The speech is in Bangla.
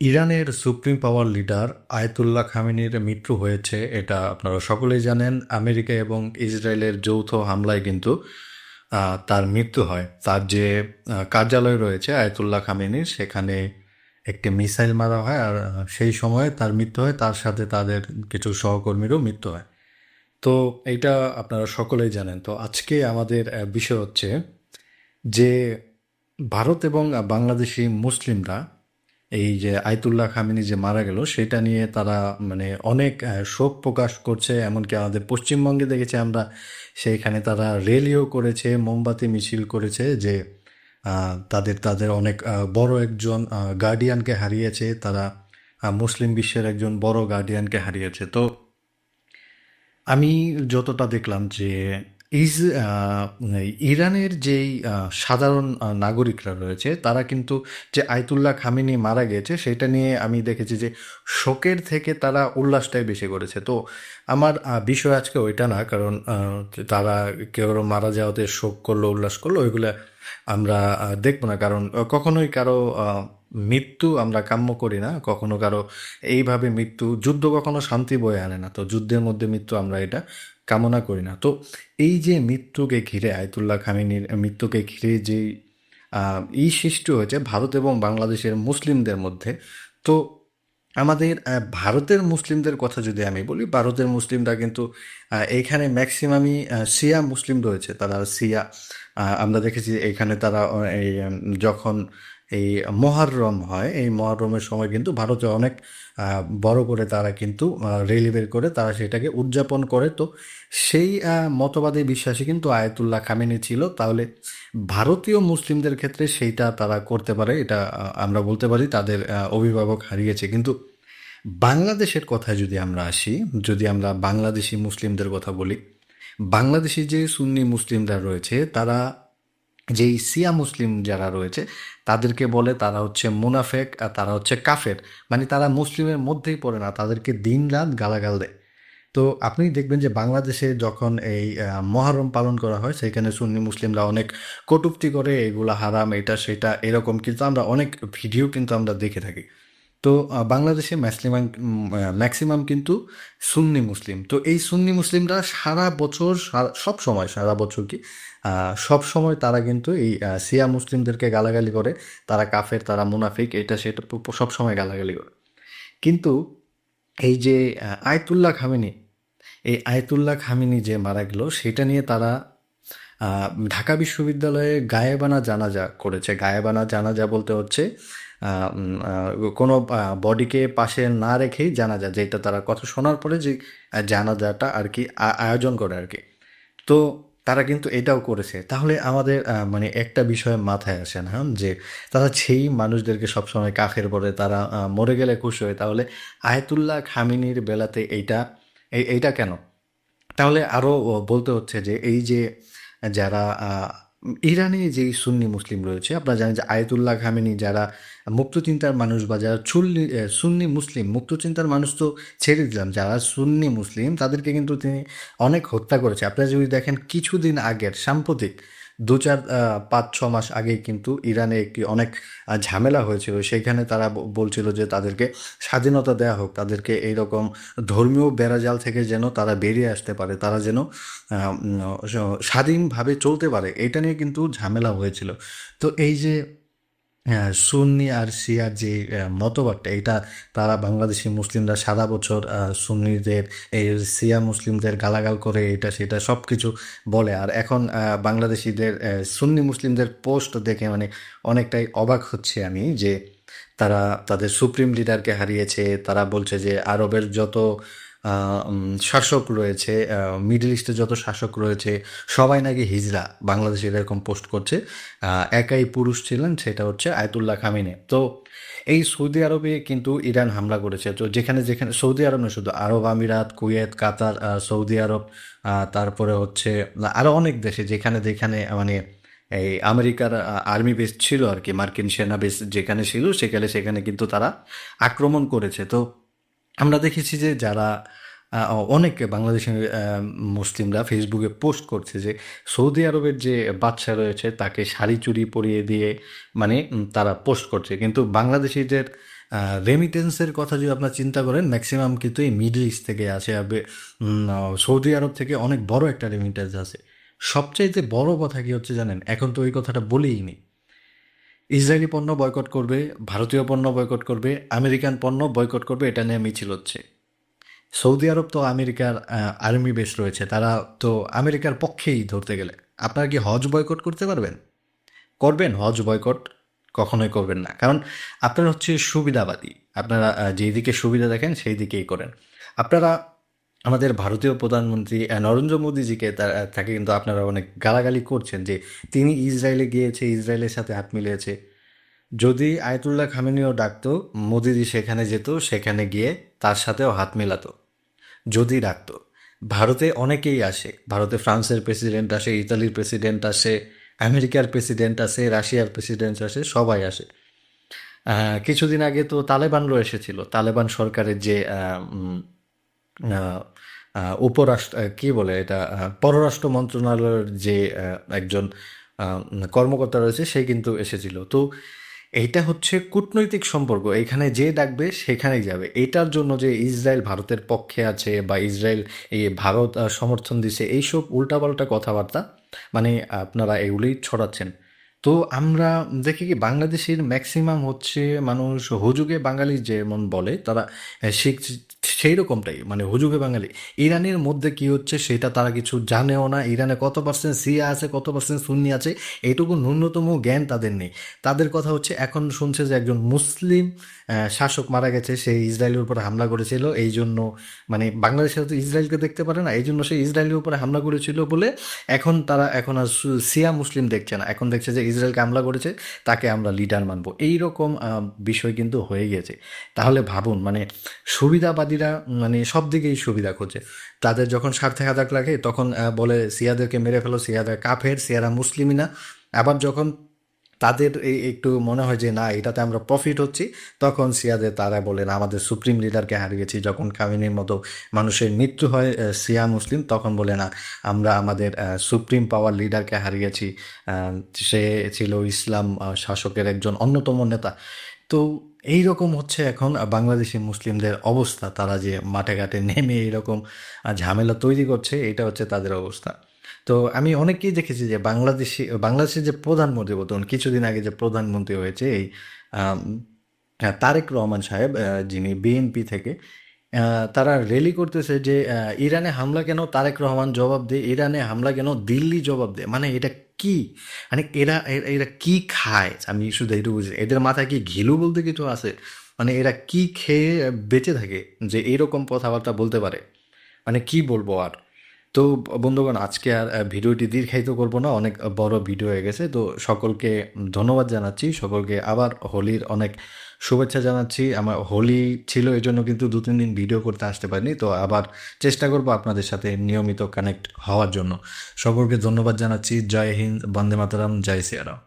ইরানের সুপ্রিম পাওয়ার লিডার আয়াতুল্লাহ খামেনির মৃত্যু হয়েছে, এটা আপনারা সকলেই জানেন। আমেরিকা এবং ইসরায়েলের যৌথ হামলায় কিন্তু তার মৃত্যু হয়। তার যে কার্যালয় রয়েছে আয়াতুল্লাহ খামেনির, সেখানে একটি মিসাইল মারা হয়, আর সেই সময়ে তার মৃত্যু হয়। তার সাথে তাদের কিছু সহকর্মীরও মৃত্যু হয়। তো এইটা আপনারা সকলেই জানেন। তো আজকে আমাদের বিষয় হচ্ছে যে ভারত এবং বাংলাদেশি মুসলিমরা এই যে আয়াতুল্লাহ খামেনি যে মারা গেল সেটা নিয়ে তারা মানে অনেক শোক প্রকাশ করছে। এমনকি আমাদের পশ্চিমবঙ্গে দেখেছি আমরা, সেইখানে তারা র্যালিও করেছে, মোমবাতি মিছিল করেছে যে তাদের তাদের অনেক বড় একজন গার্ডিয়ানকে হারিয়েছে তারা। মুসলিম বিশ্বের একজন বড় গার্ডিয়ানকে হারিয়েছে। তো আমি যতটা দেখলাম যে ইস ইরানের যেই সাধারণ নাগরিকরা রয়েছে তারা কিন্তু যে আয়াতুল্লাহ খামেনি মারা গিয়েছে সেটা নিয়ে আমি দেখেছি যে শোকের থেকে তারা উল্লাসটাই বেশি করেছে। তো আমার বিষয় আজকে ওইটা না, কারণ যে তারা কেউ মারা যাওয়াতে শোক করলো উল্লাস করলো ওইগুলা আমরা দেখবো না, কারণ কখনোই কারো মৃত্যু আমরা কাম্য করি না। কখনো কারো এইভাবে মৃত্যু, যুদ্ধ কখনো শান্তি বয়ে আনে না, তো যুদ্ধের মধ্যে মৃত্যু আমরা এটা কামনা করি না। তো এই যে মৃত্যুকে ঘিরে, আয়াতুল্লাহ খামেনির মৃত্যুকে ঘিরে যেই সৃষ্টি হয়েছে ভারত এবং বাংলাদেশের মুসলিমদের মধ্যে। তো আমাদের ভারতের মুসলিমদের কথা যদি আমি বলি, ভারতের মুসলিমরা কিন্তু এইখানে ম্যাক্সিমামই শিয়া মুসলিম রয়েছে। তারা শিয়া, আমরা দেখেছি এখানে তারা যখন এই মহররম হয়, এই মহররমের সময় কিন্তু ভারতে অনেক বড় করে তারা কিন্তু রেলি বের করে তারা সেটাকে উদযাপন করে। তো সেই মতবাদে বিশ্বাসী কিন্তু আয়াতুল্লাহ খামেনি ছিল। তাহলে ভারতীয় মুসলিমদের ক্ষেত্রে সেইটা তারা করতে পারে, এটা আমরা বলতে পারি তাদের অভিভাবক হারিয়েছে। কিন্তু বাংলাদেশের কথায় যদি আমরা আসি, যদি আমরা বাংলাদেশি মুসলিমদের কথা বলি, বাংলাদেশি যে সুন্নি মুসলিমরা রয়েছে তারা, যেই শিয়া মুসলিম যারা রয়েছে তাদেরকে বলে তারা হচ্ছে মুনাফেক, আর তারা হচ্ছে কাফের। মানে তারা মুসলিমের মধ্যেই পড়ে না, তাদেরকে দিন রাত গালাগাল দেয়। তো আপনি দেখবেন যে বাংলাদেশে যখন এই মহরম পালন করা হয় সেখানে সুন্নি মুসলিমরা অনেক কটূক্তি করে, এগুলা হারাম, এটা সেটা এরকম, কিন্তু আমরা অনেক ভিডিও কিন্তু আমরা দেখে থাকি। তো বাংলাদেশে ম্যাক্সিমাম কিন্তু সুন্নি মুসলিম। তো এই সুন্নি মুসলিমরা সারা বছর, সব সময়, সারা বছর কি সব সময় তারা কিন্তু এই শিয়া মুসলিমদেরকে গালাগালি করে, তারা কাফের, তারা মুনাফিক, এটা সেটা সব সময় গালাগালি করে। কিন্তু এই যে আয়াতুল্লাহ খামেনি, এই আয়াতুল্লাহ খামেনি যে মারা গেল সেটা নিয়ে তারা ঢাকা বিশ্ববিদ্যালয়ে গায়েবানা জানাজা করেছে। গায়েবানা জানাজা বলতে হচ্ছে কোনো বডিকে পাশে না রেখেই জানাজা, যেটা তারা কথা শোনার পরে যে জানাজাটা আর কি আয়োজন করে আর কি। তো তারা কিন্তু এটাও করেছে। তাহলে আমাদের মানে একটা বিষয় মাথায় আসে না যে তারা সেই মানুষদেরকে সবসময় কাফের বলে, তারা মরে গেলে খুশি হয়। তাহলে আয়াতুল্লাহ খামেনির বেলাতে এইটা কেন? তাহলে আরও বলতে হচ্ছে যে এই যে যারা ইরানে যেই সুন্নি মুসলিম রয়েছে, আপনারা জানেন যে আয়াতুল্লাহ খামেনি যারা মুক্তচিন্তার মানুষ বা যারা সুন্নি মুসলিম, মুক্তচিন্তার মানুষ তো ছেড়ে দিলাম, যারা সুন্নি মুসলিম তাদেরকে কিন্তু তিনি অনেক হত্যা করেছে। আপনারা যদি দেখেন কিছুদিন আগের সাম্প্রতিক ২-৪ ৫-৬ মাস আগেই কিন্তু ইরানে একটি অনেক ঝামেলা হয়েছিল। সেইখানে তারা বলছিল যে তাদেরকে স্বাধীনতা দেয়া হোক, তাদেরকে এইরকম ধর্মীয় বেড়াজাল থেকে যেন তারা বেরিয়ে আসতে পারে, তারা যেন স্বাধীনভাবে চলতে পারে, এটা নিয়ে কিন্তু ঝামেলা হয়েছিল। তো এই যে সুন্নি আর শিয়ার যে মতবাদটা, এটা তারা বাংলাদেশি মুসলিমরা সারা বছর সুন্নিদের, এই শিয়া মুসলিমদের গালাগাল করে, এটা সেটা সব কিছু বলে। আর এখন বাংলাদেশিদের সুন্নি মুসলিমদের পোস্ট দেখে মানে অনেকটাই অবাক হচ্ছে আমি যে তারা তাদের সুপ্রিম লিডারকে হারিয়েছে। তারা বলছে যে আরবের যত শাসক রয়েছে, মিডল ইস্টে যত শাসক রয়েছে সবাই নাকি হিজড়া। বাংলাদেশে এরকম পোস্ট করছে। একাই পুরুষ ছিলেন, সেটা হচ্ছে আয়াতুল্লাহ খামেনি। তো এই সৌদি আরবে কিন্তু ইরান হামলা করেছে। তো যেখানে যেখানে, সৌদি আরব না শুধু, আরব আমিরাত, কুয়েত, কাতার, সৌদি আরব, তারপরে হচ্ছে আরও অনেক দেশে যেখানে যেখানে মানে এই আমেরিকার আর্মি বেস ছিল আর কি, মার্কিন সেনা বেস যেখানে ছিল সেখানে সেখানে কিন্তু তারা আক্রমণ করেছে। তো আমরা দেখেছি যে যারা অনেক বাংলাদেশি মুসলিমরা ফেসবুকে পোস্ট করছে যে সৌদি আরবের যে বাদশা রয়েছে তাকে শাড়ি চুড়ি পরিয়ে দিয়ে মানে তারা পোস্ট করছে। কিন্তু বাংলাদেশিদের রেমিটেন্সের কথা যদি আপনার চিন্তা করেন, ম্যাক্সিমাম কিন্তু এই মিডল ইস্ট থেকে আসে। সৌদি আরব থেকে অনেক বড় একটা রেমিটেন্স আছে। সবচাইতে বড় কথা কি হচ্ছে জানেন, এখন তো ওই কথাটা বলেই নি। ইসরায়েলি পণ্য বয়কট করবে, ভারতীয় পণ্য বয়কট করবে, আমেরিকান পণ্য বয়কট করবে, এটা নিয়ে মিছিল হচ্ছে। সৌদি আরব তো আমেরিকার আর্মি বেস রয়েছে, তারা তো আমেরিকার পক্ষেই ধরতে গেলে। আপনারা কি হজ বয়কট করতে পারবেন? করবেন হজ বয়কট? কখনোই করবেন না, কারণ আপনারা হচ্ছে সুবিধাবাদী। আপনারা যেই দিকে সুবিধা দেখেন সেই দিকেই করেন। আপনারা আমাদের ভারতীয় প্রধানমন্ত্রী নরেন্দ্র মোদীজিকে তাকে কিন্তু আপনারা অনেক গালাগালি করছেন যে তিনি ইসরায়েলে গিয়েছে, ইসরায়েলের সাথে হাত মিলিয়েছে। যদি আয়াতুল্লাহ খামেনিও ডাকতো, মোদিজি সেখানে যেত, সেখানে গিয়ে তার সাথেও হাত মেলাতো। যদি ডাকতো, ভারতে অনেকেই আসে, ভারতে ফ্রান্সের প্রেসিডেন্ট আসে, ইতালির প্রেসিডেন্ট আসে, আমেরিকার প্রেসিডেন্ট আসে, রাশিয়ার প্রেসিডেন্ট আসে, সবাই আসে। কিছুদিন আগে তো তালেবানরাও এসেছিল। তালেবান সরকারের যে আহ, উপরাষ্ট্র কি বলে এটা, পররাষ্ট্র মন্ত্রণালয়ের যে একজন কর্মকর্তা রয়েছে, সে কিন্তু এসেছিল। তো এইটা হচ্ছে কূটনৈতিক সম্পর্ক, এখানে যে ডাকবে সেখানেই যাবে। এটার জন্য যে ইসরায়েল ভারতের পক্ষে আছে বা ইসরায়েল এই ভারত সমর্থন দিছে, এইসব উল্টাপাল্টা কথাবার্তা মানে আপনারা এগুলোই ছড়াচ্ছেন। তো আমরা দেখি কি, বাংলাদেশের ম্যাক্সিমাম হচ্ছে মানুষ হুজুগে বাঙালি যেমন বলে, তারা শিখ সেই রকমটাই, মানে হুজুগে বাঙালি। ইরানের মধ্যে কি হচ্ছে সেটা তারা কিছু জানেও না। ইরানে কত পার্সেন্ট শিয়া আছে, কত পার্সেন্ট সুন্নি আছে, এইটুকু ন্যূনতম জ্ঞান তাদের নেই। তাদের কথা হচ্ছে এখন শুনছে যে একজন মুসলিম শাসক মারা গেছে, সে ইসরায়েলের উপরে হামলা করেছিল, এই জন্য মানে বাংলাদেশে তো ইসরায়েলকে দেখতে পারে না, এই জন্য সে ইসরায়েলের উপরে হামলা করেছিল বলে এখন তারা এখন আর শিয়া মুসলিম দেখছে না, এখন দেখছে যে ইসরায়েলকে হামলা করেছে, তাকে আমরা লিডার মানবো। এইরকম বিষয় কিন্তু হয়ে গেছে। তাহলে ভাবুন, মানে সুবিধাবাদীরা মানে সব দিকেই সুবিধা খোঁজে। তাদের যখন স্বার্থে আঘাত লাগে তখন বলে সিয়াদেরকে মেরে ফেলো, সিয়াদের কাফের, সিয়ারা মুসলিমই না। আবার যখন তাদের একটু মনে হয় যে না, এটাতে আমরা প্রফিট হচ্ছি, তখন সিয়াদের তারা বলেন আমাদের সুপ্রিম লিডারকে হারিয়েছি। যখন খামেনির মতো মানুষের মৃত্যু হয় সিয়া মুসলিম, তখন বলে না, আমরা আমাদের সুপ্রিম পাওয়ার লিডারকে হারিয়েছি, সে ছিল ইসলাম শাসকের একজন অন্যতম নেতা। তো এইরকম হচ্ছে এখন বাংলাদেশি মুসলিমদের অবস্থা। তারা যে মাঠে ঘাটে নেমে এইরকম ঝামেলা তৈরি করছে, এটা হচ্ছে তাদের অবস্থা। তো আমি অনেককেই দেখেছি যে বাংলাদেশের যে প্রধানমন্ত্রী, বর্তমান কিছুদিন আগে যে প্রধানমন্ত্রী হয়েছে এই আম, তারেক রহমান সাহেব, যিনি বিএনপি থেকে, তারা র্যালি করতেছে যে ইরানে হামলা কেন তারেক রহমান জবাব দেয়, ইরানে হামলা কেন দিল্লি জবাব দেয়। মানে এটা কি, মানে এরা কি খায়, আমি শুধু এইটুকু বুঝি। এদের মাথায় কি ঘিলু বলতে কিছু আছে? মানে এরা কি খেয়ে বেঁচে থাকে যে এইরকম কথাবার্তা বলতে পারে? মানে কি বলবো আর। তো বন্ধুগণ, আজকে আর ভিডিওটি দীর্ঘায়িত করব না, অনেক বড় ভিডিও হয়ে গেছে। তো সকলকে ধন্যবাদ জানাচ্ছি, সকলকে আবার হোলির অনেক শুভেচ্ছা জানাচ্ছি। আমার হোলি ছিল এই জন্য কিন্তু 2-3 দিন ভিডিও করতে আসতে পারিনি, তো আবার চেষ্টা করব আপনাদের সাথে নিয়মিত কানেক্ট হওয়ার জন্য। সকলকে ধন্যবাদ জানাচ্ছি। জয় হিন্দ, বন্দে মাতরম, জয় সিয়ারাম।